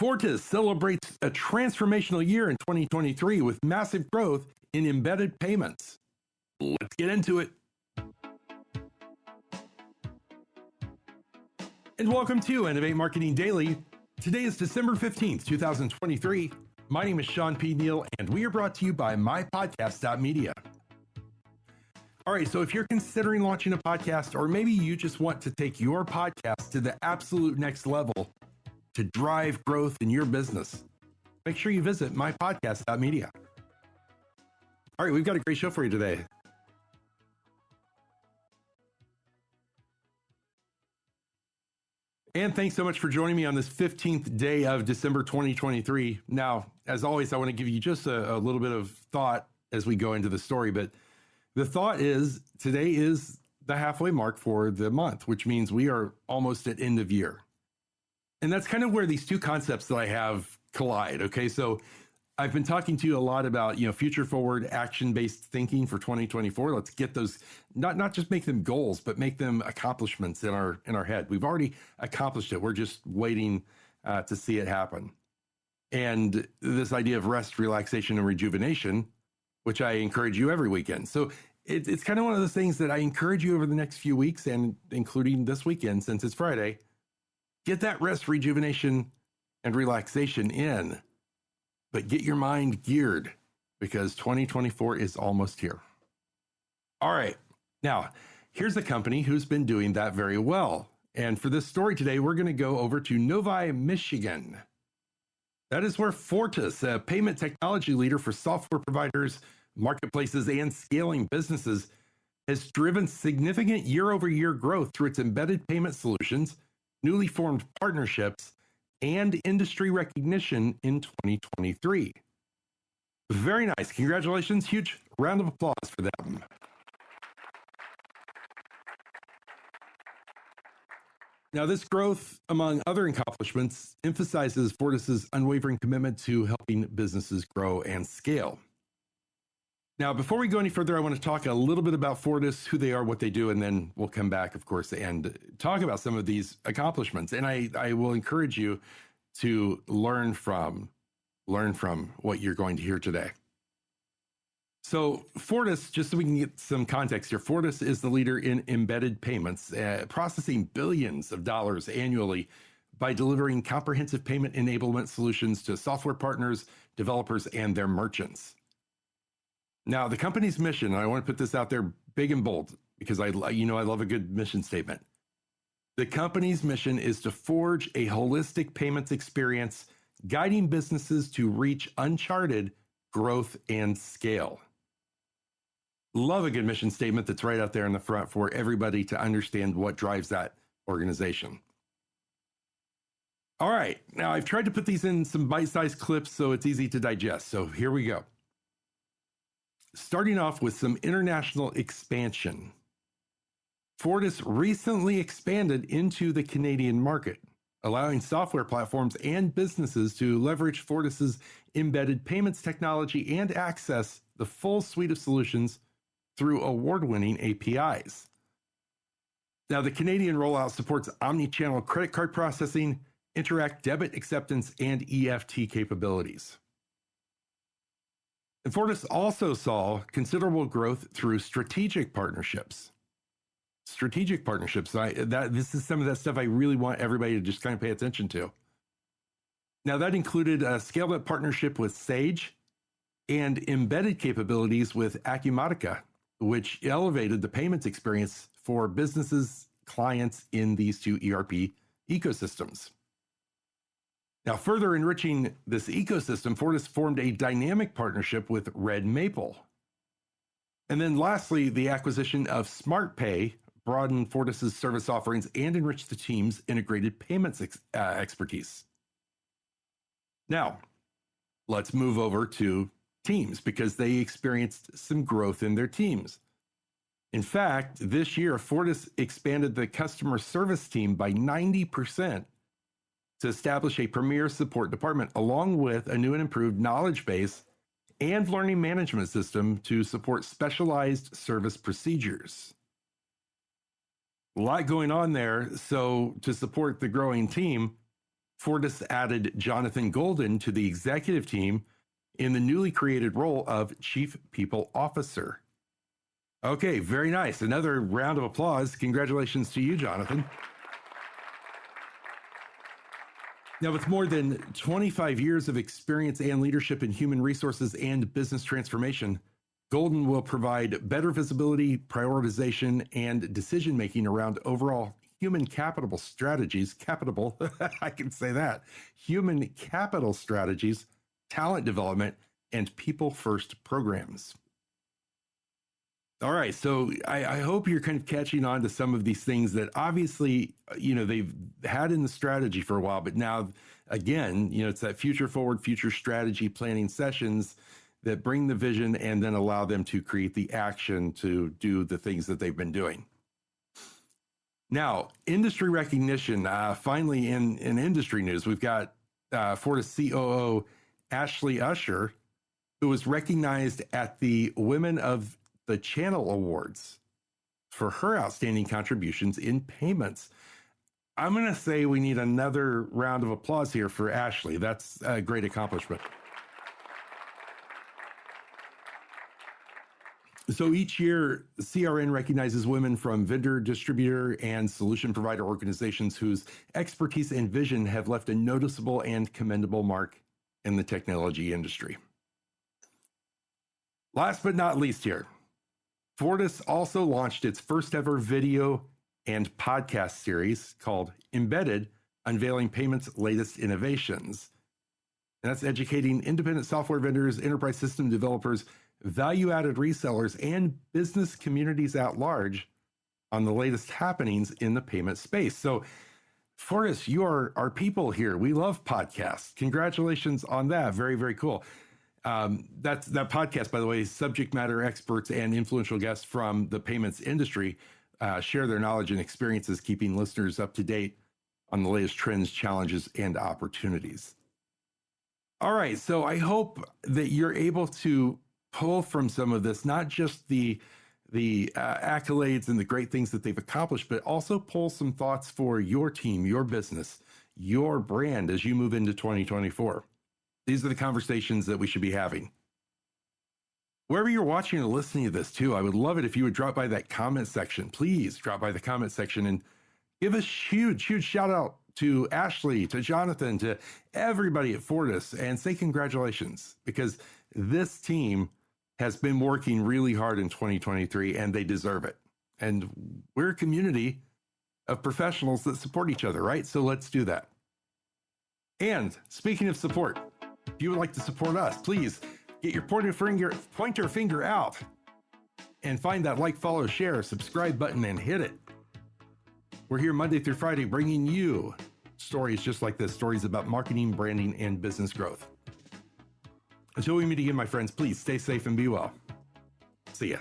Fortis celebrates a transformational year in 2023 with massive growth in embedded payments. Let's get into it. And welcome to Innovate Marketing Daily. Today is December 15th, 2023. My name is shawnpneal, and we are brought to you by MyPodcast.Media. All right, so if you're considering launching a podcast, or maybe you just want to take your podcast to the absolute next level to drive growth in your business, make sure you visit mypodcast.media. All right, we've got a great show for you today. And thanks so much for joining me on this 15th day of December 2023. Now, as always, I want to give you just a little bit of thought as we go into the story, but the thought is today is the halfway mark for the month, which means we are almost at end of year. And that's kind of where these two concepts that I have collide. Okay, so I've been talking to you a lot about, future forward action-based thinking for 2024. Let's get those, not just make them goals, but make them accomplishments in our head. We've already accomplished it. We're just waiting to see it happen. And this idea of rest, relaxation, and rejuvenation, which I encourage you every weekend. So it's kind of one of those things that I encourage you over the next few weeks, and including this weekend, since it's Friday, get that rest, rejuvenation, and relaxation in, but get your mind geared because 2024 is almost here. All right. Now, here's a company who's been doing that very well. And for this story today, we're going to go over to Novi, Michigan. That is where Fortis, a payment technology leader for software providers, marketplaces, and scaling businesses, has driven significant year-over-year growth through its embedded payment solutions, newly formed partnerships, and industry recognition in 2023. Very nice. Congratulations. Huge round of applause for them. Now, this growth, among other accomplishments, emphasizes Fortis's unwavering commitment to helping businesses grow and scale. Now, before we go any further, I want to talk a little bit about Fortis, who they are, what they do, and then we'll come back, of course, and talk about some of these accomplishments. And I will encourage you to learn from what you're going to hear today. So Fortis, just so we can get some context here, Fortis is the leader in embedded payments, processing billions of dollars annually by delivering comprehensive payment enablement solutions to software partners, developers, and their merchants. Now, the company's mission, and I want to put this out there big and bold because I love a good mission statement. The company's mission is to forge a holistic payments experience, guiding businesses to reach uncharted growth and scale. Love a good mission statement that's right out there in the front for everybody to understand what drives that organization. All right, now I've tried to put these in some bite-sized clips so it's easy to digest. So here we go. Starting off with some international expansion. Fortis recently expanded into the Canadian market, allowing software platforms and businesses to leverage Fortis's embedded payments technology and access the full suite of solutions through award-winning APIs. Now, the Canadian rollout supports omni-channel credit card processing, Interact debit acceptance, and EFT capabilities. And Fortis also saw considerable growth through strategic partnerships. This is some of that stuff I really want everybody to just kind of pay attention to. Now, that included a scaled-up partnership with Sage and embedded capabilities with Acumatica, which elevated the payments experience for businesses, clients in these two ERP ecosystems. Now, further enriching this ecosystem, Fortis formed a dynamic partnership with Red Maple. And then lastly, the acquisition of SmartPay broadened Fortis's service offerings and enriched the team's integrated payments expertise. Now, let's move over to teams because they experienced some growth in their teams. In fact, this year, Fortis expanded the customer service team by 90%. To establish a premier support department, along with a new and improved knowledge base and learning management system to support specialized service procedures. A lot going on there. So to support the growing team, Fortis added Jonathan Golden to the executive team in the newly created role of Chief People Officer. Okay, very nice. Another round of applause. Congratulations to you, Jonathan. Now, with more than 25 years of experience and leadership in human resources and business transformation, Golden will provide better visibility, prioritization, and decision-making around overall human capital strategies, I can say that, human capital strategies, talent development, and people-first programs. All right, so I hope you're kind of catching on to some of these things that obviously, they've had in the strategy for a while, but now, again, it's that future forward, future strategy planning sessions that bring the vision and then allow them to create the action to do the things that they've been doing. Now, industry recognition, finally in industry news, we've got Fortis COO Ashley Usher, who was recognized at the Women of the Channel Awards for her outstanding contributions in payments. I'm going to say we need another round of applause here for Ashley. That's a great accomplishment. So each year, CRN recognizes women from vendor, distributor, and solution provider organizations whose expertise and vision have left a noticeable and commendable mark in the technology industry. Last but not least here, Fortis also launched its first ever video and podcast series called Embedded, Unveiling Payments' Latest Innovations. And that's educating independent software vendors, enterprise system developers, value-added resellers, and business communities at large on the latest happenings in the payment space. So, Fortis, you are our people here. We love podcasts. Congratulations on that. Very, very cool. That podcast, by the way, subject matter experts and influential guests from the payments industry share their knowledge and experiences, keeping listeners up to date on the latest trends, challenges, and opportunities. All right, so I hope that you're able to pull from some of this, not just the accolades and the great things that they've accomplished, but also pull some thoughts for your team, your business, your brand as you move into 2024. These are the conversations that we should be having. Wherever you're watching or listening to this too, I would love it if you would drop by that comment section. Please drop by the comment section and give a huge shout out to Ashley, to Jonathan, to everybody at Fortis, and say congratulations, because this team has been working really hard in 2023 and they deserve it. And we're a community of professionals that support each other, right? So let's do that. And speaking of support, if you would like to support us, please get your pointer finger out and find that like, follow, share, subscribe button and hit it. We're here Monday through Friday bringing you stories just like this, stories about marketing, branding, and business growth. Until we meet again, my friends, please stay safe and be well. See ya.